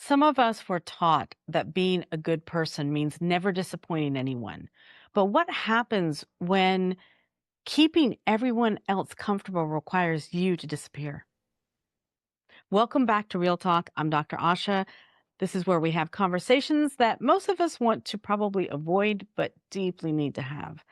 Some of us were taught that being a good person means never disappointing anyone. But what happens when keeping everyone else comfortable requires you to disappear? Welcome back to Real Talk. I'm Dr. Asha. This is where we have conversations that most of us want to probably avoid, but deeply need to have.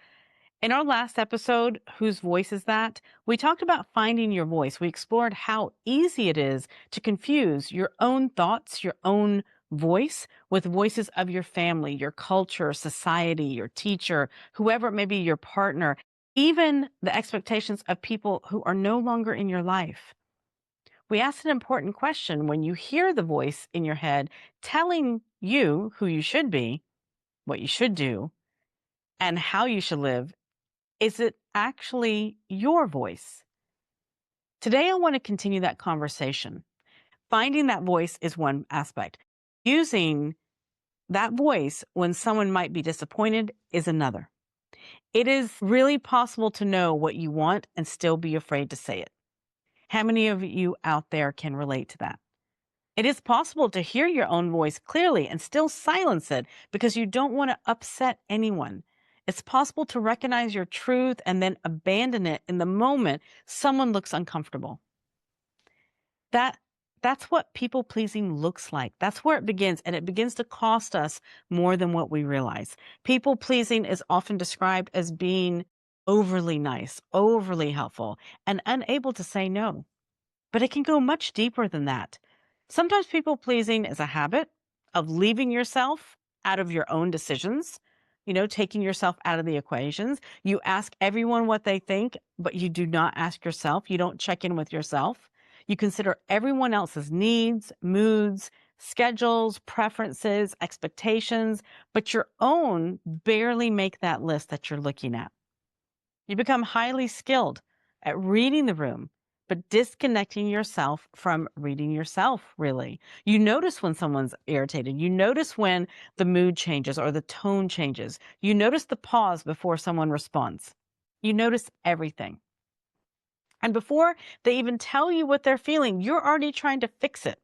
In our last episode, Whose Voice Is That? We talked about finding your voice. We explored how easy it is to confuse your own thoughts, your own voice, with voices of your family, your culture, society, your teacher, whoever it may be, your partner, even the expectations of people who are no longer in your life. We asked an important question when you hear the voice in your head telling you who you should be, what you should do, and how you should live. Is it actually your voice? Today, I want to continue that conversation. Finding that voice is one aspect. Using that voice when someone might be disappointed is another. It is really possible to know what you want and still be afraid to say it. How many of you out there can relate to that? It is possible to hear your own voice clearly and still silence it because you don't want to upset anyone. It's possible to recognize your truth and then abandon it in the moment someone looks uncomfortable. That that's what people pleasing looks like. That's where it begins, and it begins to cost us more than what we realize. People pleasing is often described as being overly nice, overly helpful, and unable to say no. But it can go much deeper than that. Sometimes people pleasing is a habit of leaving yourself out of your own decisions, taking yourself out of the equations. You ask everyone what they think, but you do not ask yourself. You don't check in with yourself. You consider everyone else's needs, moods, schedules, preferences, expectations, but your own barely make that list that you're looking at. You become highly skilled at reading the room, but disconnecting yourself from reading yourself, really. You notice when someone's irritated. You notice when the mood changes or the tone changes. You notice the pause before someone responds. You notice everything. And before they even tell you what they're feeling, you're already trying to fix it.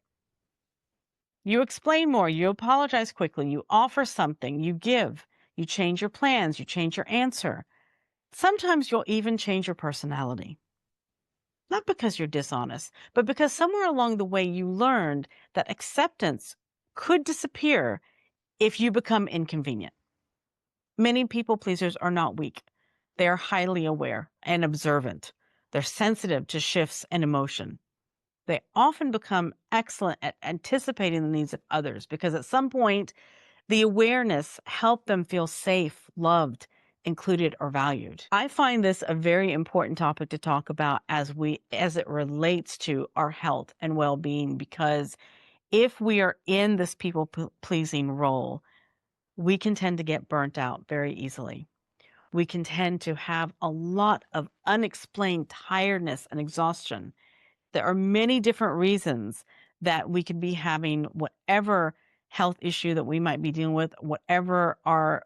You explain more, you apologize quickly, you offer something, you give, you change your plans, you change your answer. Sometimes you'll even change your personality. Not because you're dishonest, but because somewhere along the way you learned that acceptance could disappear if you become inconvenient. Many people pleasers are not weak. They are highly aware and observant. They're sensitive to shifts in emotion. They often become excellent at anticipating the needs of others because at some point, the awareness helped them feel safe, loved, included, or valued. I find this a very important topic to talk about as it relates to our health and well-being, because if we are in this people-pleasing role, we can tend to get burnt out very easily. We can tend to have a lot of unexplained tiredness and exhaustion. There are many different reasons that we could be having whatever health issue that we might be dealing with, whatever our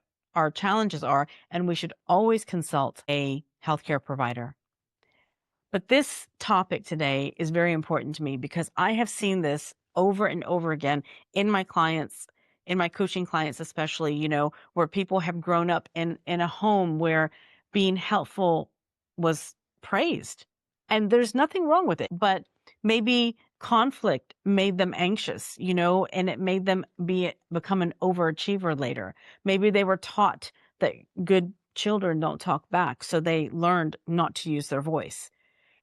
challenges are, and we should always consult a healthcare provider. But this topic today is very important to me because I have seen this over and over again in my clients, in my coaching clients especially, where people have grown up in a home where being helpful was praised. And there's nothing wrong with it, but maybe conflict made them anxious, and it made them become an overachiever later. Maybe they were taught that good children don't talk back, so they learned not to use their voice.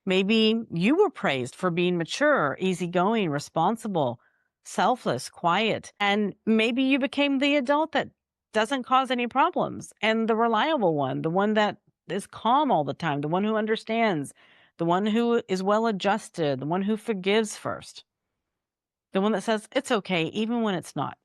Maybe you were praised for being mature, easygoing, responsible, selfless, quiet, and maybe you became the adult that doesn't cause any problems and the reliable one, the one that is calm all the time, the one who understands, the one who is well adjusted, the one who forgives first, the one that says it's okay even when it's not.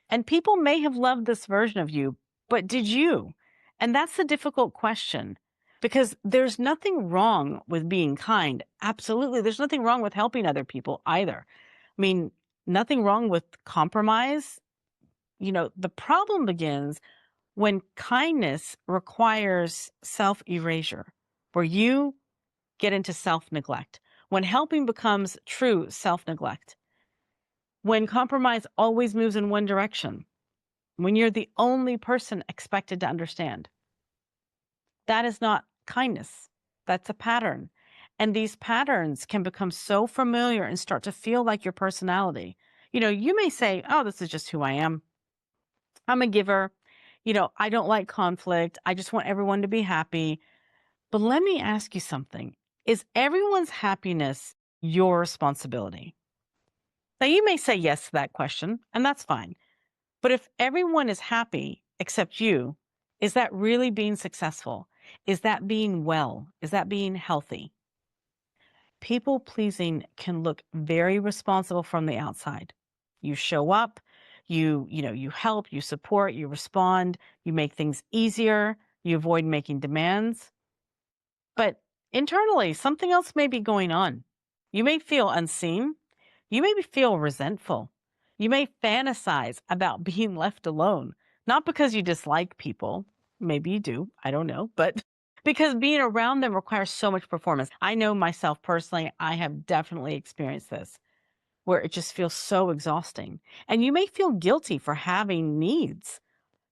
And people may have loved this version of you, but did you? And that's the difficult question. Because there's nothing wrong with being kind. Absolutely. There's nothing wrong with helping other people either. I mean, nothing wrong with compromise. The problem begins when kindness requires self-erasure, where you get into self-neglect, when helping becomes true self-neglect. when compromise always moves in one direction, when you're the only person expected to understand. That is not kindness. That's a pattern. And these patterns can become so familiar and start to feel like your personality. You may say, oh, this is just who I am. I'm a giver. I don't like conflict. I just want everyone to be happy. But let me ask you something. Is everyone's happiness your responsibility? Now, you may say yes to that question, and that's fine. But if everyone is happy except you, is that really being successful? Is that being well? Is that being healthy? People pleasing can look very responsible from the outside. You show up, you help, you support, you respond, you make things easier, you avoid making demands. But internally, something else may be going on. You may feel unseen. You may feel resentful. You may fantasize about being left alone, not because you dislike people. Maybe you do. I don't know. But because being around them requires so much performance. I know myself personally, I have definitely experienced this where it just feels so exhausting. And you may feel guilty for having needs.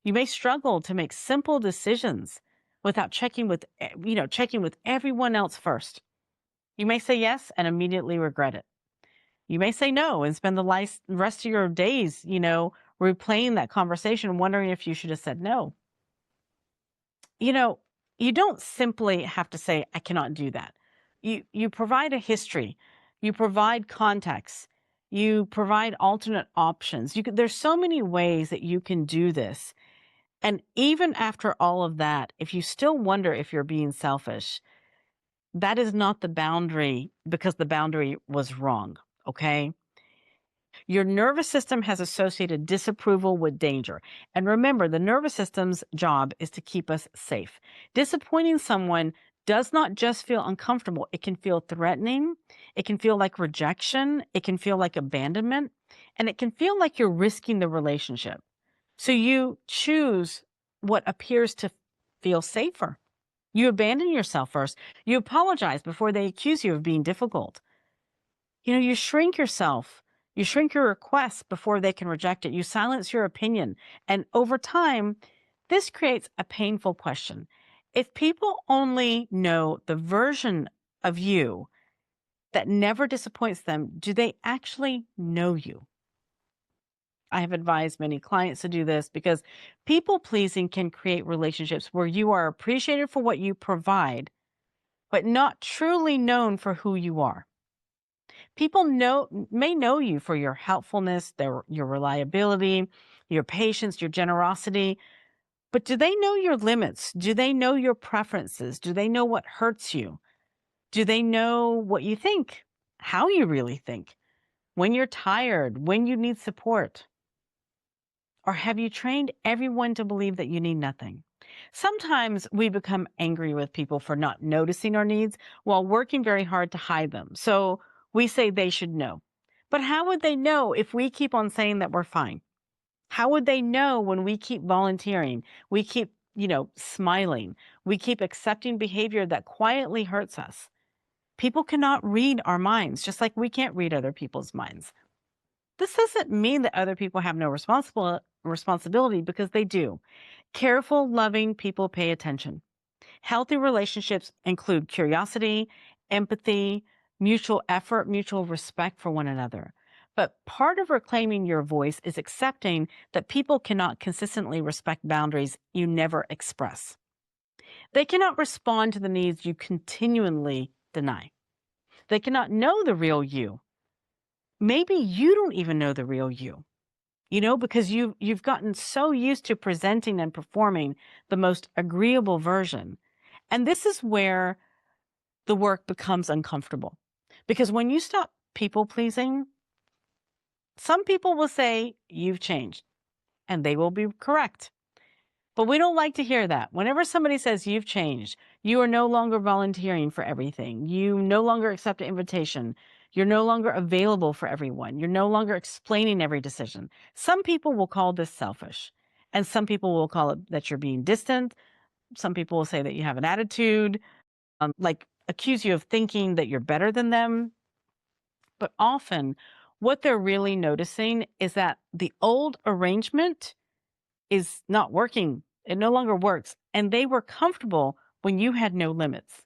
You may struggle to make simple decisions without checking with everyone else first. You may say yes and immediately regret it. You may say no and spend the rest of your days, replaying that conversation, wondering if you should have said no. You know, you don't simply have to say, I cannot do that. You provide a history, you provide context, you provide alternate options. There's so many ways that you can do this. And even after all of that, if you still wonder if you're being selfish, that is not the boundary because the boundary was wrong. Okay. Your nervous system has associated disapproval with danger. And remember, the nervous system's job is to keep us safe. Disappointing someone does not just feel uncomfortable, it can feel threatening, it can feel like rejection, it can feel like abandonment, and it can feel like you're risking the relationship. So you choose what appears to feel safer. You abandon yourself first. You apologize before they accuse you of being difficult. You shrink yourself. You shrink your requests before they can reject it. You silence your opinion. And over time, this creates a painful question. If people only know the version of you that never disappoints them, do they actually know you? I have advised many clients to do this because people pleasing can create relationships where you are appreciated for what you provide, but not truly known for who you are. People may know you for your helpfulness, your reliability, your patience, your generosity, but do they know your limits? Do they know your preferences? Do they know what hurts you? Do they know what you think? How you really think? When you're tired, when you need support? Or have you trained everyone to believe that you need nothing? Sometimes we become angry with people for not noticing our needs while working very hard to hide them. So we say they should know. But how would they know if we keep on saying that we're fine? How would they know when we keep volunteering? We keep, smiling. We keep accepting behavior that quietly hurts us. People cannot read our minds, just like we can't read other people's minds. This doesn't mean that other people have no responsibility because they do. Careful, loving people pay attention. Healthy relationships include curiosity, empathy, mutual effort, mutual respect for one another. But part of reclaiming your voice is accepting that people cannot consistently respect boundaries you never express. They cannot respond to the needs you continually deny. They cannot know the real you. Maybe you don't even know the real you. Because you've gotten so used to presenting and performing the most agreeable version. And this is where the work becomes uncomfortable. Because when you stop people pleasing, some people will say you've changed, and they will be correct. But we don't like to hear that. Whenever somebody says you've changed, you are no longer volunteering for everything. You no longer accept an invitation. You're no longer available for everyone. You're no longer explaining every decision. Some people will call this selfish, and some people will call it that you're being distant. Some people will say that you have an attitude, like accuse you of thinking that you're better than them. But often, What they're really noticing is that the old arrangement is not working. It no longer works. And they were comfortable when you had no limits.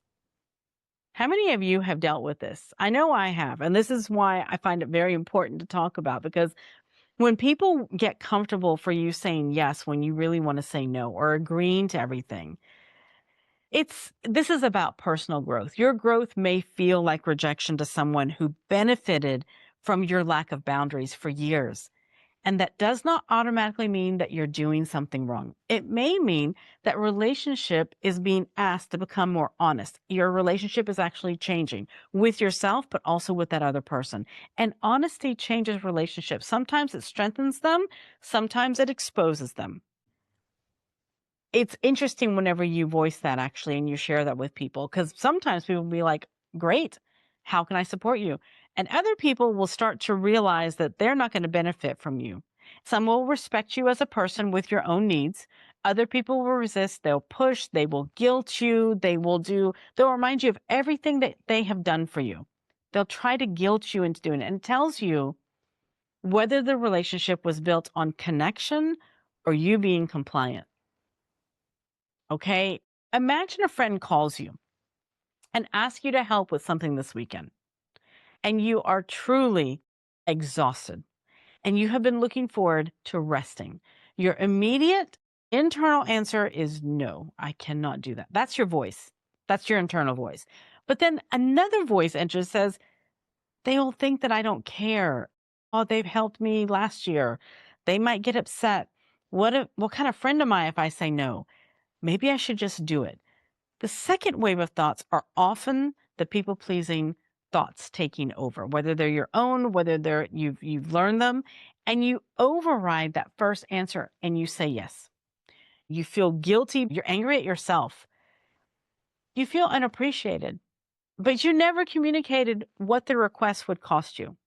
How many of you have dealt with this? I know I have. And this is why I find it very important to talk about, because when people get comfortable for you saying yes when you really want to say no, or agreeing to everything, this is about personal growth. Your growth may feel like rejection to someone who benefited from your lack of boundaries for years. And that does not automatically mean that you're doing something wrong. It may mean that relationship is being asked to become more honest. Your relationship is actually changing with yourself, but also with that other person. And honesty changes relationships. Sometimes it strengthens them, sometimes it exposes them. It's interesting whenever you voice that, actually, and you share that with people, because sometimes people will be like, great, how can I support you? And other people will start to realize that they're not going to benefit from you. Some will respect you as a person with your own needs. Other people will resist. They'll push. They will guilt you. They'll remind you of everything that they have done for you. They'll try to guilt you into doing it. And it tells you whether the relationship was built on connection or you being compliant. Okay. Imagine a friend calls you and asks you to help with something this weekend, and you are truly exhausted and you have been looking forward to resting. Your immediate internal answer is no, I cannot do that. That's your voice. That's your internal voice. But then another voice enters, says, they will think that I don't care. Oh, they've helped me last year. They might get upset. What kind of friend am I if I say no? Maybe I should just do it. The second wave of thoughts are often the people-pleasing thoughts taking over, whether they're your own, whether you've learned them, and you override that first answer and you say yes. You feel guilty, you're angry at yourself. You feel unappreciated, but you never communicated what the request would cost you.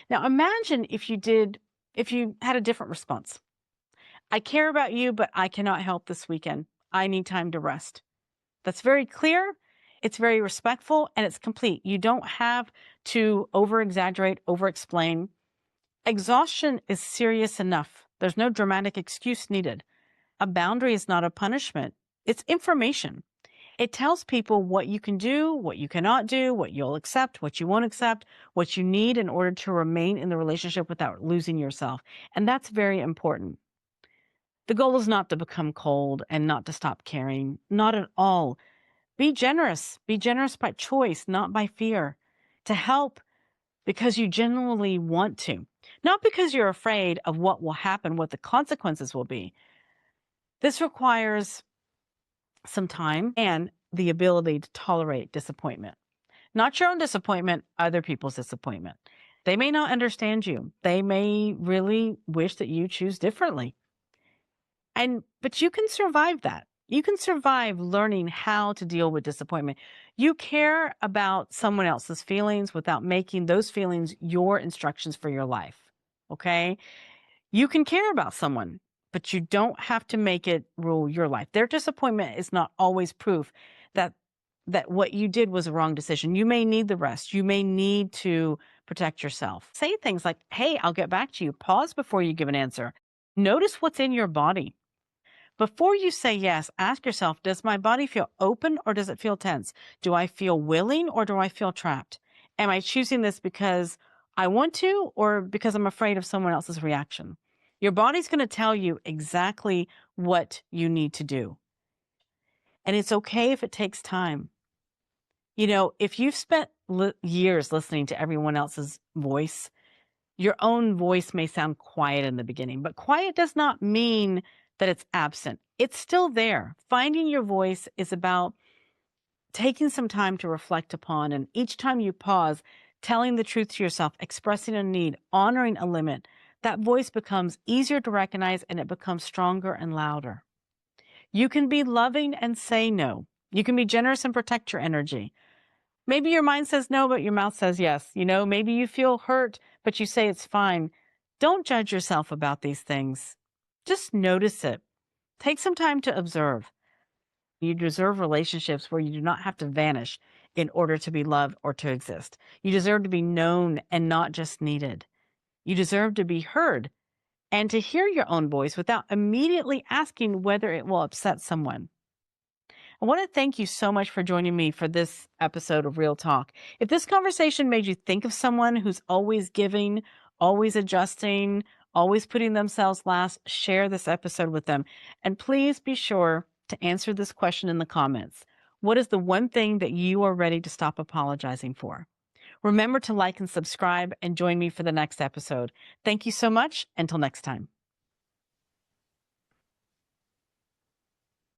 Now imagine if you had a different response. I care about you, but I cannot help this weekend. I need time to rest. That's very clear, it's very respectful, and it's complete. You don't have to over-exaggerate, over-explain. Exhaustion is serious enough. There's no dramatic excuse needed. A boundary is not a punishment. It's information. It tells people what you can do, what you cannot do, what you'll accept, what you won't accept, what you need in order to remain in the relationship without losing yourself. And that's very important. The goal is not to become cold and not to stop caring. Not at all. Be generous. Be generous by choice, not by fear. To help because you genuinely want to, not because you're afraid of what will happen, what the consequences will be. This requires some time and the ability to tolerate disappointment. Not your own disappointment, other people's disappointment. They may not understand you. They may really wish that you choose differently. But you can survive that. You can survive learning how to deal with disappointment. You care about someone else's feelings without making those feelings your instructions for your life. Okay? You can care about someone, but you don't have to make it rule your life. Their disappointment is not always proof that what you did was a wrong decision. You may need the rest. You may need to protect yourself. Say things like, hey, I'll get back to you. Pause before you give an answer. Notice what's in your body. Before you say yes, ask yourself, does my body feel open or does it feel tense? Do I feel willing or do I feel trapped? Am I choosing this because I want to or because I'm afraid of someone else's reaction? Your body's going to tell you exactly what you need to do. And it's okay if it takes time. You know, if you've spent years listening to everyone else's voice, your own voice may sound quiet in the beginning, but quiet does not mean that it's absent. It's still there. Finding your voice is about taking some time to reflect upon, and each time you pause, telling the truth to yourself, expressing a need, honoring a limit, that voice becomes easier to recognize and it becomes stronger and louder. You can be loving and say no. You can be generous and protect your energy. Maybe your mind says no, but your mouth says yes. You know, maybe you feel hurt, but you say it's fine. Don't judge yourself about these things. Just notice it. Take some time to observe. You deserve relationships where you do not have to vanish in order to be loved or to exist. You deserve to be known and not just needed. You deserve to be heard and to hear your own voice without immediately asking whether it will upset someone. I want to thank you so much for joining me for this episode of Real Talk. If this conversation made you think of someone who's always giving, always adjusting, always putting themselves last, share this episode with them. And please be sure to answer this question in the comments. What is the one thing that you are ready to stop apologizing for? Remember to like and subscribe and join me for the next episode. Thank you so much. Until next time.